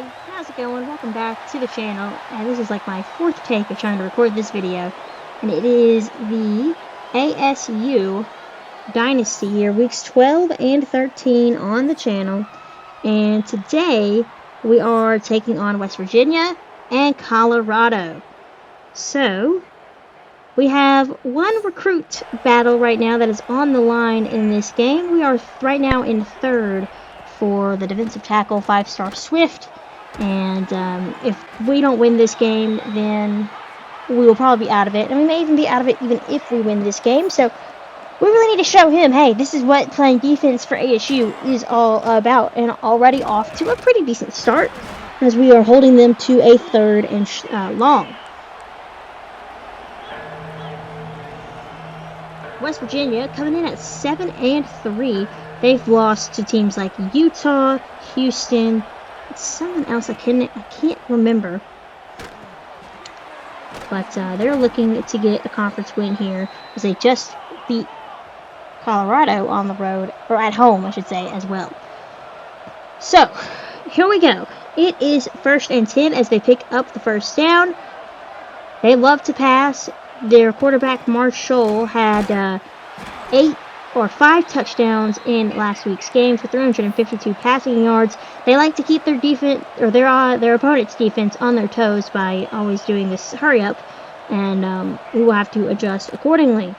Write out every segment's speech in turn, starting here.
how's it going? Welcome back to the channel. And this is like my fourth take of trying to record this video. And it is the ASU Dynasty year, weeks 12 and 13 on the channel. And today we are taking on West Virginia and Colorado. So we have one recruit battle right now that is on the line in this game. We are right now in third for the defensive tackle, 5-star Swift. And if we don't win this game, then we will probably be out of it. And we may even be out of it even if we win this game. So we really need to show him, hey, this is what playing defense for ASU is all about. And already off to a pretty decent start as we are holding them to a 3rd and long. West Virginia coming in at 7 and 3. They've lost to teams like Utah, Houston, someone else I can't remember. But they're looking to get a conference win here as they just beat Colorado on the road, or at home, I should say, as well. So, here we go. It is 1st and 10 as they pick up the first down. They love to pass. Their quarterback, Marshall, had 5 touchdowns in last week's game for 352 passing yards. They like to keep their defense, or their opponent's defense, on their toes by always doing this hurry up, and we will have to adjust accordingly.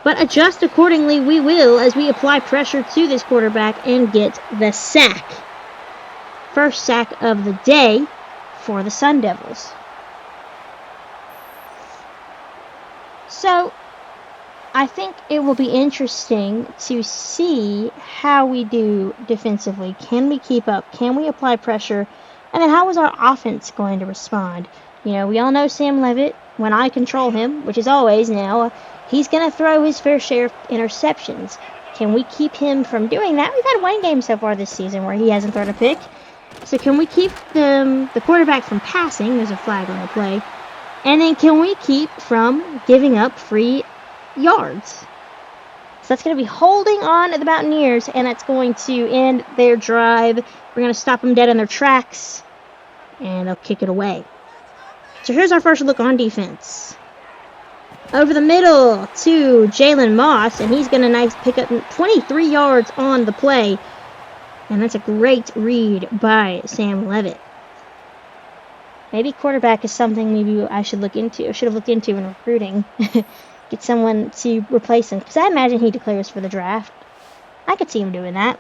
But adjust accordingly we will as we apply pressure to this quarterback and get the sack. First sack of the day for the Sun Devils. So, I think it will be interesting to see how we do defensively. Can we keep up? Can we apply pressure? And then how is our offense going to respond? You know, we all know Sam Levitt, when I control him, which is always now, he's going to throw his fair share of interceptions. Can we keep him from doing that? We've had one game so far this season where he hasn't thrown a pick. So can we keep the quarterback from passing? There's a flag on the play. And then can we keep from giving up free yards? So that's going to be holding on to the Mountaineers, and that's going to end their drive. We're going to stop them dead in their tracks, and they'll kick it away. So here's our first look on defense. Over the middle to Jalen Moss, and he's going to pick up 23 yards on the play. And that's a great read by Sam Levitt. Maybe quarterback is something maybe I should look into. I should have looked into in recruiting. Get someone to replace him. Because I imagine he declares for the draft. I could see him doing that.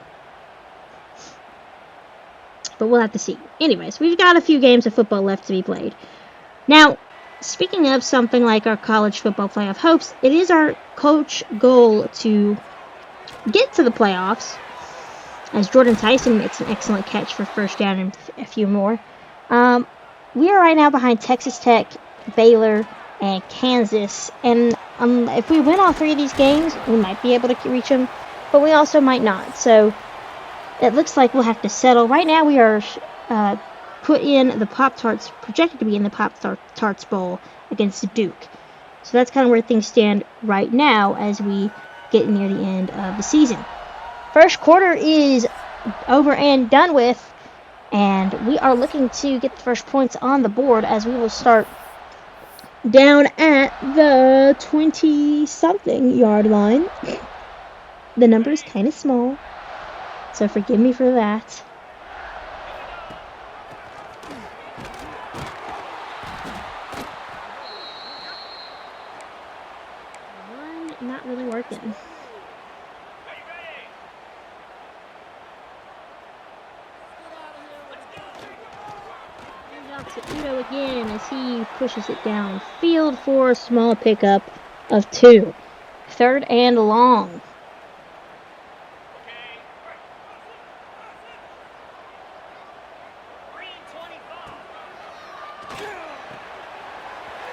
But we'll have to see. Anyways, we've got a few games of football left to be played. Now, speaking of something like our college football playoff hopes, it is our coach goal to get to the playoffs. As Jordan Tyson makes an excellent catch for first down and a few more. We are right now behind Texas Tech, Baylor, and Kansas. And if we win all 3 of these games, we might be able to reach them. But we also might not. So it looks like we'll have to settle. Right now we are put in the Pop-Tarts, projected to be in the Pop-Tarts Bowl against Duke. So that's kind of where things stand right now as we get near the end of the season. First quarter is over and done with. And we are looking to get the first points on the board as we will start down at the 20-something yard line. The number is kind of small, so forgive me for that. One not really working. To Udo again as he pushes it downfield for a small pickup of 2. 3rd and long.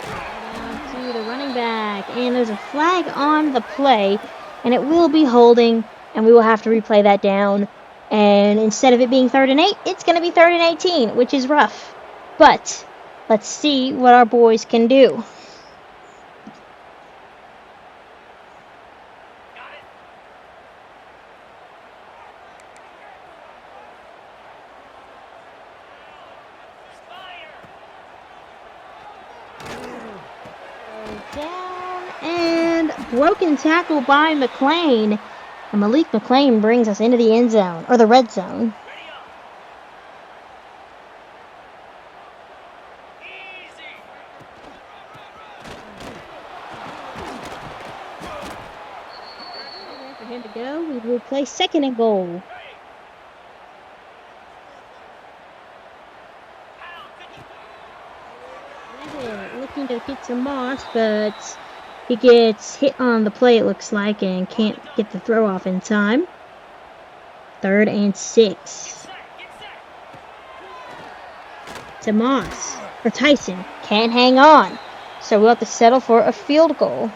Down to the running back, and there's a flag on the play, and it will be holding, and we will have to replay that down. And instead of it being 3rd and 8, it's going to be 3rd and 18, which is rough. But let's see what our boys can do. broken tackle by McLean. And Malik McLean brings us into the end zone, or the red zone. For him to go, we will play second and goal. Looking to get to Moss, but he gets hit on the play, it looks like, and can't get the throw off in time. 3rd and 6. To Moss, or Tyson. Can't hang on. So we'll have to settle for a field goal.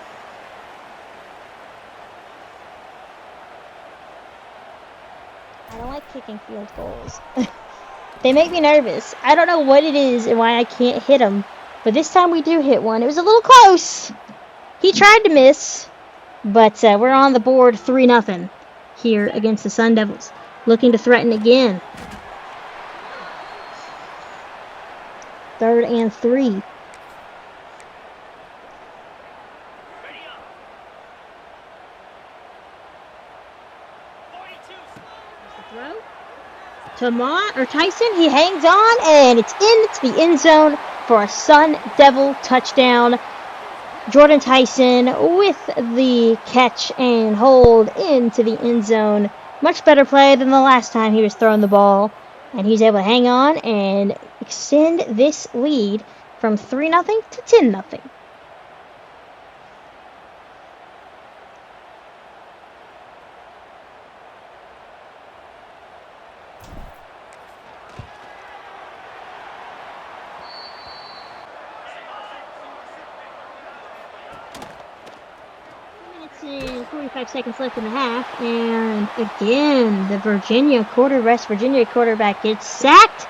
I don't like kicking field goals. They make me nervous. I don't know what it is and why I can't hit them. But this time we do hit one. It was a little close. He tried to miss. But we're on the board 3-0 here against the Sun Devils. Looking to threaten again. 3rd and 3. To Tyson, he hangs on, and it's into the end zone for a Sun Devil touchdown. Jordan Tyson with the catch and hold into the end zone. Much better play than the last time he was throwing the ball. And he's able to hang on and extend this lead from 3-0 to 10-0. And 45 seconds left in the half, and again the West Virginia quarterback gets sacked.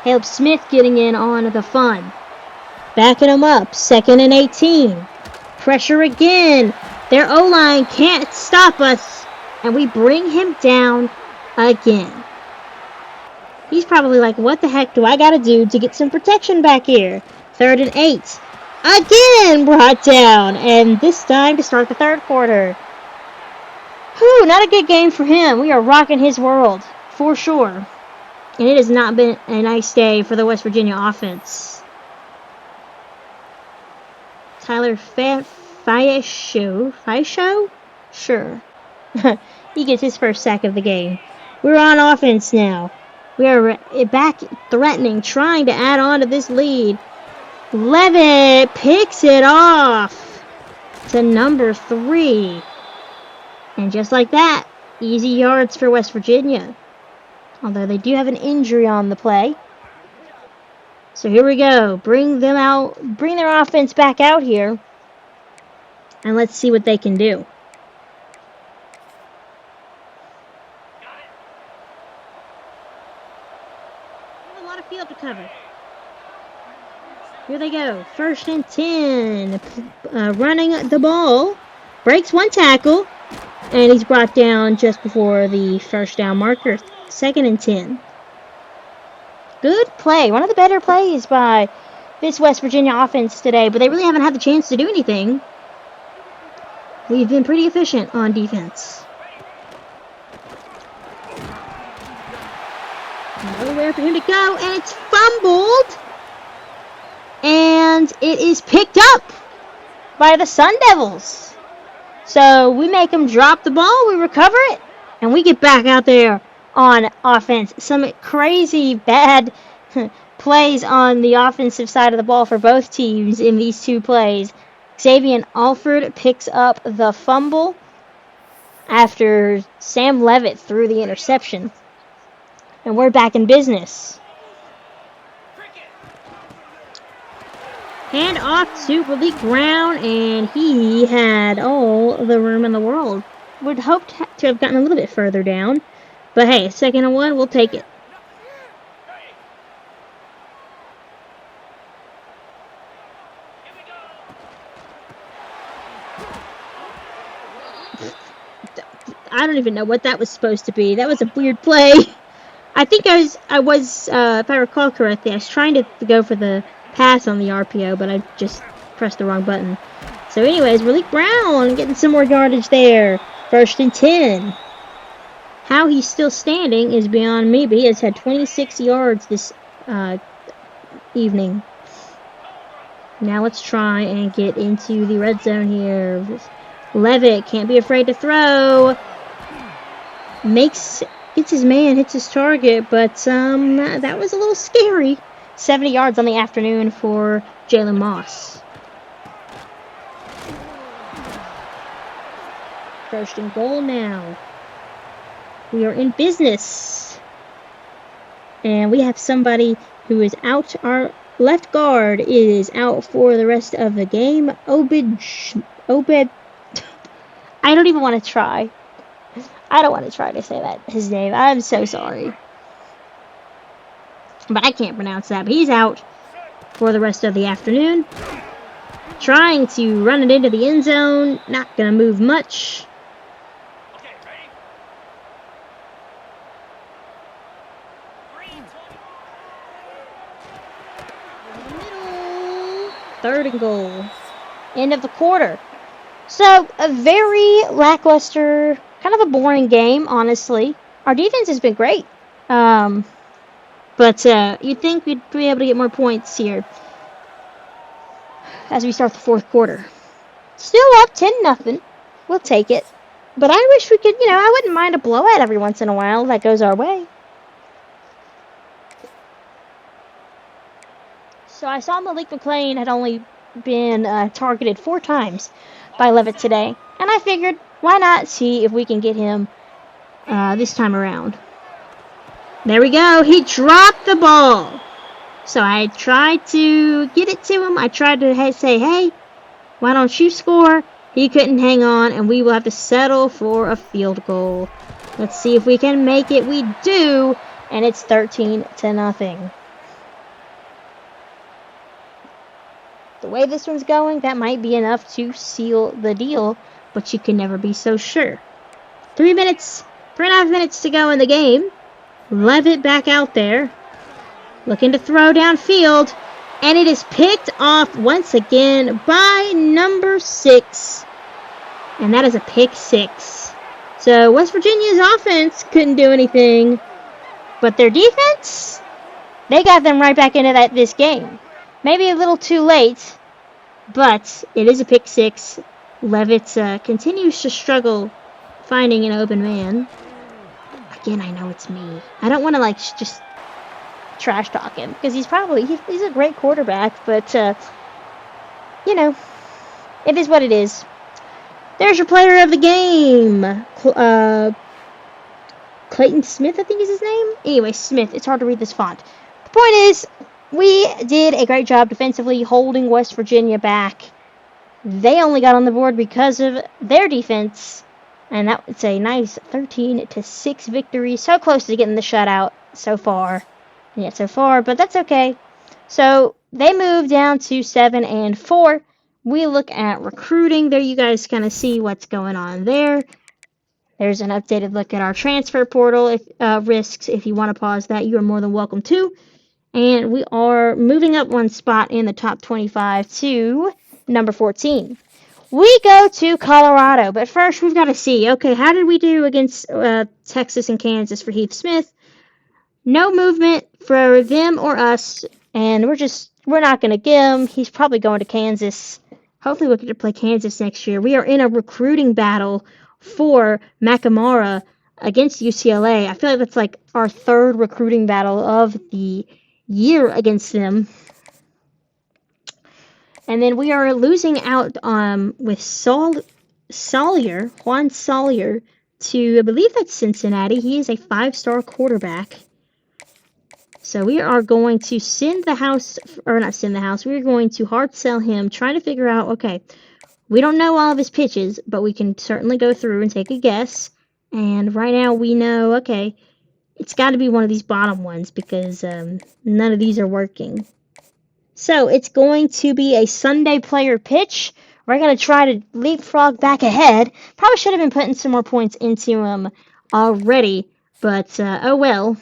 Caleb Smith getting in on the fun, backing him up. 2nd and 18. Pressure again. Their O-line can't stop us, and we bring him down again. He's probably like, what the heck do I gotta do to get some protection back here? 3rd and 8. Again brought down, and this time to start the 3rd quarter. Whew, not a good game for him. We are rocking his world, for sure. And it has not been a nice day for the West Virginia offense. Tyler Faishow? Sure. He gets his first sack of the game. We're on offense now. We are back threatening, trying to add on to this lead. Levitt picks it off to number 3. And just like that, easy yards for West Virginia. Although they do have an injury on the play. So here we go. Bring them out, bring their offense back out here. And let's see what they can do. A lot of field to cover. Here they go. 1st and 10. Running the ball. Breaks one tackle. And he's brought down just before the first down marker. 2nd and 10. Good play. One of the better plays by this West Virginia offense today. But they really haven't had the chance to do anything. We've been pretty efficient on defense. Nowhere for him to go. And it's fumbled. And it is picked up by the Sun Devils. So we make them drop the ball, we recover it, and we get back out there on offense. Some crazy bad plays on the offensive side of the ball for both teams in these 2 plays. Xavier Alford picks up the fumble after Sam Levitt threw the interception. And we're back in business. Hand off to Malik Brown, and he had all the room in the world. Would hope to have gotten a little bit further down. But hey, 2nd and 1, we'll take it. I don't even know what that was supposed to be. That was a weird play. I think I was, if I recall correctly, I was trying to go for the pass on the RPO, but I just pressed the wrong button. So anyways, Malik Brown getting some more yardage there. 1st and 10. How he's still standing is beyond me, but he has had 26 yards this evening. Now let's try and get into the red zone here. Levitt can't be afraid to throw. Gets his man, hits his target, but that was a little scary. 70 yards on the afternoon for Jalen Moss. 1st and goal now. We are in business. And we have somebody who is out. Our left guard is out for the rest of the game. Obed. I don't even want to try. I don't want to try to say his name. I'm so sorry. But I can't pronounce that. But he's out for the rest of the afternoon. Trying to run it into the end zone. Not going to move much. Middle. 3rd and goal. End of the quarter. So, a very lackluster, kind of a boring game, honestly. Our defense has been great. But you'd think we'd be able to get more points here as we start the 4th quarter. Still up 10-0. We'll take it. But I wish we could, I wouldn't mind a blowout every once in a while. That goes our way. So I saw Malik McClain had only been targeted 4 times by Levitt today. And I figured, why not see if we can get him this time around. There we go. He dropped the ball. So I tried to get it to him. I tried to say, hey, why don't you score? He couldn't hang on, and we will have to settle for a field goal. Let's see if we can make it. We do, and it's 13-0. The way this one's going, that might be enough to seal the deal, but you can never be so sure. 3.5 minutes to go in the game. Levitt back out there, looking to throw downfield, and it is picked off once again by number 6, and that is a pick 6. So West Virginia's offense couldn't do anything, but their defense, they got them right back into this game. Maybe a little too late, but it is a pick 6. Levitt continues to struggle finding an open man. Again, I know it's me. I don't want to just trash talk him because he's a great quarterback, but it is what it is. There's your player of the game, Clayton Smith, I think is his name. Anyway, Smith. It's hard to read this font. The point is, we did a great job defensively holding West Virginia back. They only got on the board because of their defense. And that's a nice 13-6 victory. So close to getting the shutout so far. Yeah, so far, but that's okay. So they moved down to 7-4. We look at recruiting. There you guys kind of see what's going on there. There's an updated look at our transfer portal risks. If you want to pause that, you are more than welcome to. And we are moving up one spot in the top 25 to number 14. We go to Colorado, but first we've got to see, okay, how did we do against Texas and Kansas for Heath Smith? No movement for them or us, and we're not going to give him. He's probably going to Kansas. Hopefully we'll get to play Kansas next year. We are in a recruiting battle for McNamara against UCLA. I feel like that's like our 3rd recruiting battle of the year against them. And then we are losing out with Juan Sawyer, to, I believe that's Cincinnati. He is a 5-star quarterback. So we are going to we're going to hard sell him, trying to figure out, okay, we don't know all of his pitches, but we can certainly go through and take a guess. And right now we know, okay, it's got to be one of these bottom ones because none of these are working. So it's going to be a Sunday player pitch. We're going to try to leapfrog back ahead. Probably should have been putting some more points into him already, but oh well.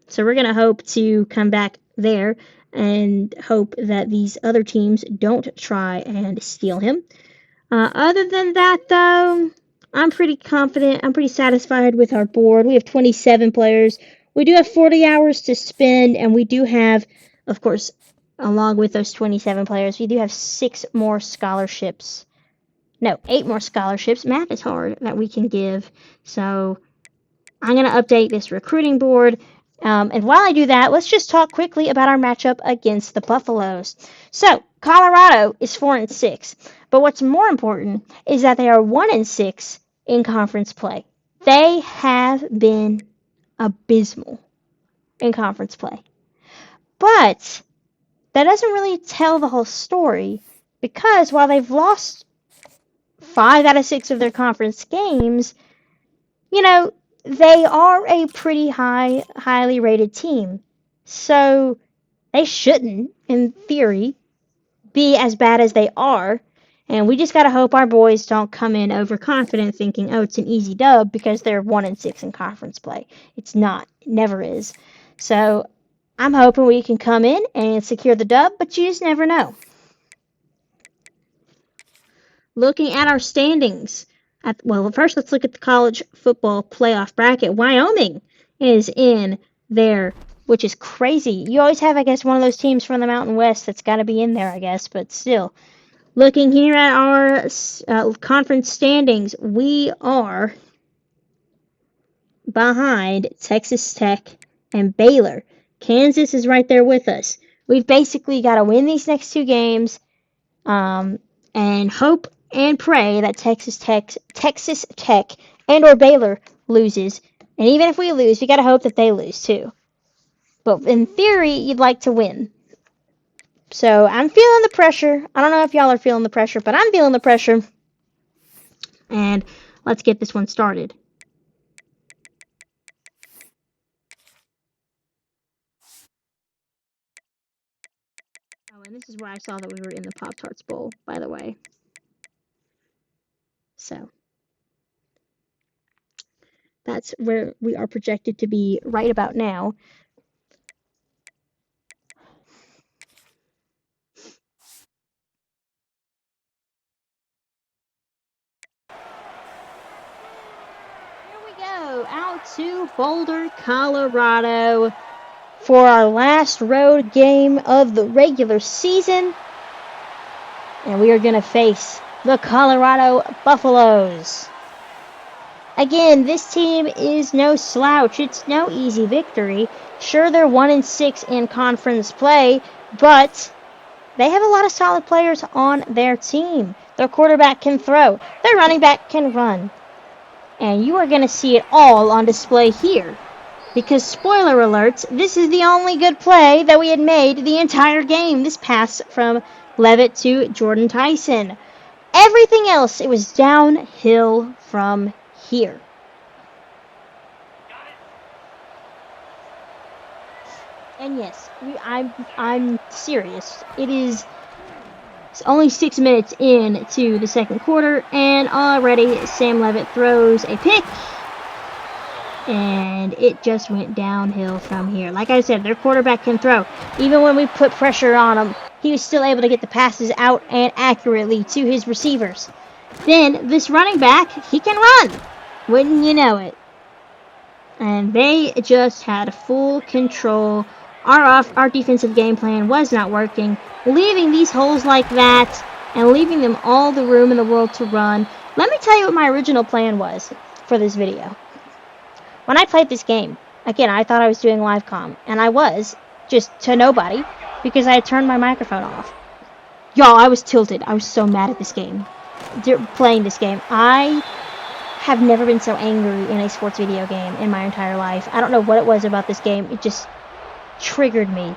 So we're going to hope to come back there and hope that these other teams don't try and steal him. Other than that, though, I'm pretty confident. I'm pretty satisfied with our board. We have 27 players. We do have 40 hours to spend, and we do have, of course, along with those 27 players, we do have 6 more scholarships. No, 8 more scholarships. Math is hard that we can give. So I'm going to update this recruiting board. And while I do that, let's just talk quickly about our matchup against the Buffaloes. So, Colorado is 4-6. But what's more important is that they are 1-6 in conference play. They have been abysmal in conference play. But that doesn't really tell the whole story, because while they've lost 5 out of 6 of their conference games, you know, they are a pretty highly rated team. So they shouldn't, in theory, be as bad as they are. And we just got to hope our boys don't come in overconfident thinking, oh, it's an easy dub, because they're 1-6 in conference play. It's not. It never is. So I'm hoping we can come in and secure the dub, but you just never know. Looking at our standings, well, first let's look at the college football playoff bracket. Wyoming is in there, which is crazy. You always have, I guess, one of those teams from the Mountain West that's got to be in there, I guess, but still. Looking here at our conference standings, we are behind Texas Tech and Baylor. Kansas is right there with us. We've basically got to win these next 2 games and hope and pray that Texas Tech and or Baylor loses. And even if we lose, we got to hope that they lose too. But in theory, you'd like to win. So I'm feeling the pressure. I don't know if y'all are feeling the pressure, but I'm feeling the pressure. And let's get this one started. Oh, and this is where I saw that we were in the Pop-Tarts Bowl, by the way. So that's where we are projected to be right about now. Out to Boulder, Colorado for our last road game of the regular season. And we are going to face the Colorado Buffaloes. Again, this team is no slouch. It's no easy victory. Sure, they're 1-6 in conference play, but they have a lot of solid players on their team. Their quarterback can throw. Their running back can run. And you are going to see it all on display here. Because, spoiler alert, this is the only good play that we had made the entire game. This pass from Levitt to Jordan Tyson. Everything else, it was downhill from here. And yes, I'm serious. It's only 6 minutes into the second quarter, and already Sam Levitt throws a pick, and it just went downhill from here. Like I said, their quarterback can throw. Even when we put pressure on him, he was still able to get the passes out and accurately to his receivers. Then, this running back, he can run. Wouldn't you know it? And they just had full control. Our defensive game plan was not working, leaving these holes like that and leaving them all the room in the world to run. Let me tell you what my original plan was for this video. When I played this game, again, I thought I was doing live comm, and I was, just to nobody, because I had turned my microphone off. Y'all, I was tilted. I was so mad at this game. Playing this game. I have never been so angry in a sports video game in my entire life. I don't know what it was about this game. It just triggered me.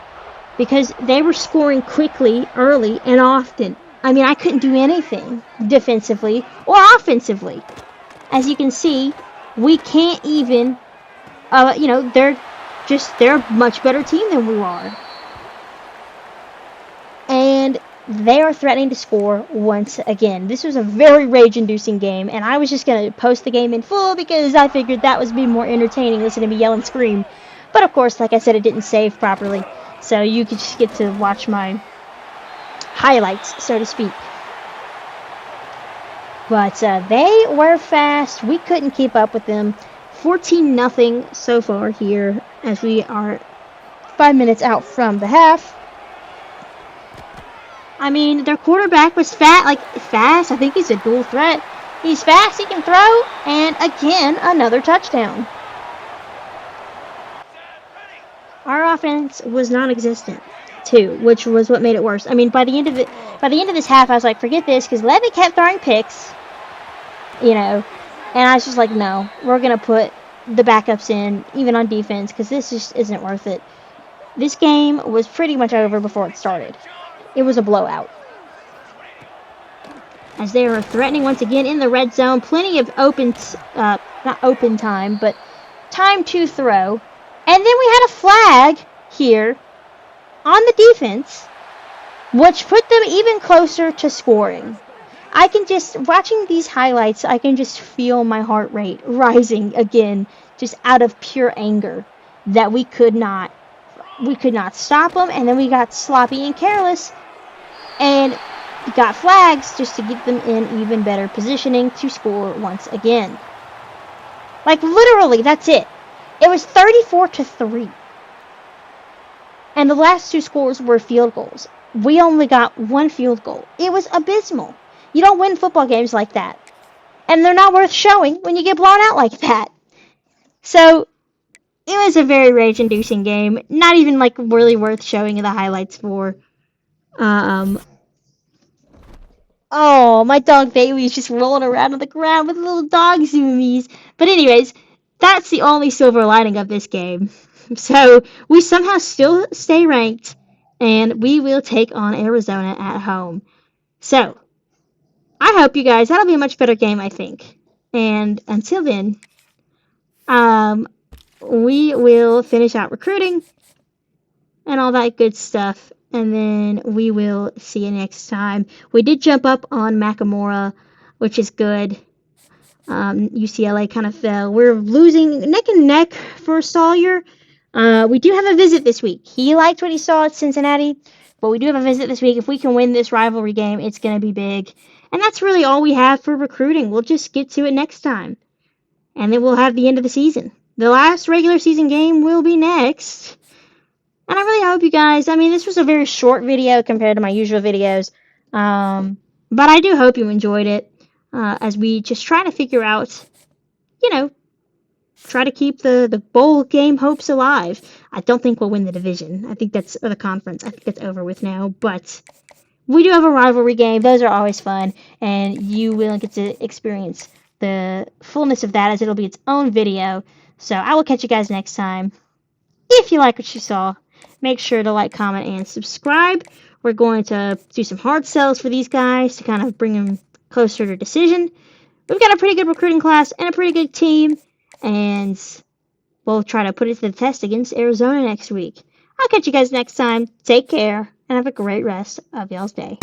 Because they were scoring quickly, early, and often. I mean, I couldn't do anything defensively or offensively. As you can see, we can't even, they're a much better team than we are. And they are threatening to score once again. This was a very rage-inducing game, and I was just going to post the game in full because I figured that would be more entertaining, listening to me yell and scream. But of course, like I said, it didn't save properly. So you could just get to watch my highlights, so to speak. But they were fast. We couldn't keep up with them. 14-0 so far here as we are 5 minutes out from the half. I mean, their quarterback was fast. I think he's a dual threat. He's fast, he can throw, and again, another touchdown. Our offense was non-existent too, which was what made it worse. I mean, by the end of this half, I was like, forget this, because Levy kept throwing picks, and I was just like, no, we're gonna put the backups in, even on defense, because this just isn't worth it. This game was pretty much over before it started. It was a blowout. As they were threatening once again in the red zone, plenty of not open time, but time to throw. And then we had a flag here on the defense, which put them even closer to scoring. Watching these highlights, I can just feel my heart rate rising again, just out of pure anger that we could not stop them, and then we got sloppy and careless, and got flags just to get them in even better positioning to score once again. Like, literally, that's it. It was 34-3. And the last two scores were field goals. We only got one field goal. It was abysmal. You don't win football games like that. And they're not worth showing when you get blown out like that. So, it was a very rage-inducing game. Not even, really worth showing the highlights for. Oh, my dog Bailey's just rolling around on the ground with little dog zoomies. But anyways, that's the only silver lining of this game. So we somehow still stay ranked, and we will take on Arizona at home. So I hope you guys, that'll be a much better game, I think. And until then, we will finish out recruiting and all that good stuff. And then we will see you next time. We did jump up on Nakamura, which is good. UCLA kind of fell. We're losing neck and neck for Sawyer. We do have a visit this week. He liked what he saw at Cincinnati, but we do have a visit this week. If we can win this rivalry game, it's going to be big. And that's really all we have for recruiting. We'll just get to it next time. And then we'll have the end of the season. The last regular season game will be next. And I really hope you guys, this was a very short video compared to my usual videos. But I do hope you enjoyed it. As we just try to figure out, try to keep the bowl game hopes alive. I don't think we'll win the division. I think that's, or the conference. I think that's over with now. But we do have a rivalry game. Those are always fun. And you will get to experience the fullness of that as it'll be its own video. So I will catch you guys next time. If you like what you saw, make sure to like, comment, and subscribe. We're going to do some hard sells for these guys to kind of bring them closer to decision. We've got a pretty good recruiting class and a pretty good team, and we'll try to put it to the test against Arizona next week. I'll catch you guys next time. Take care, and have a great rest of y'all's day.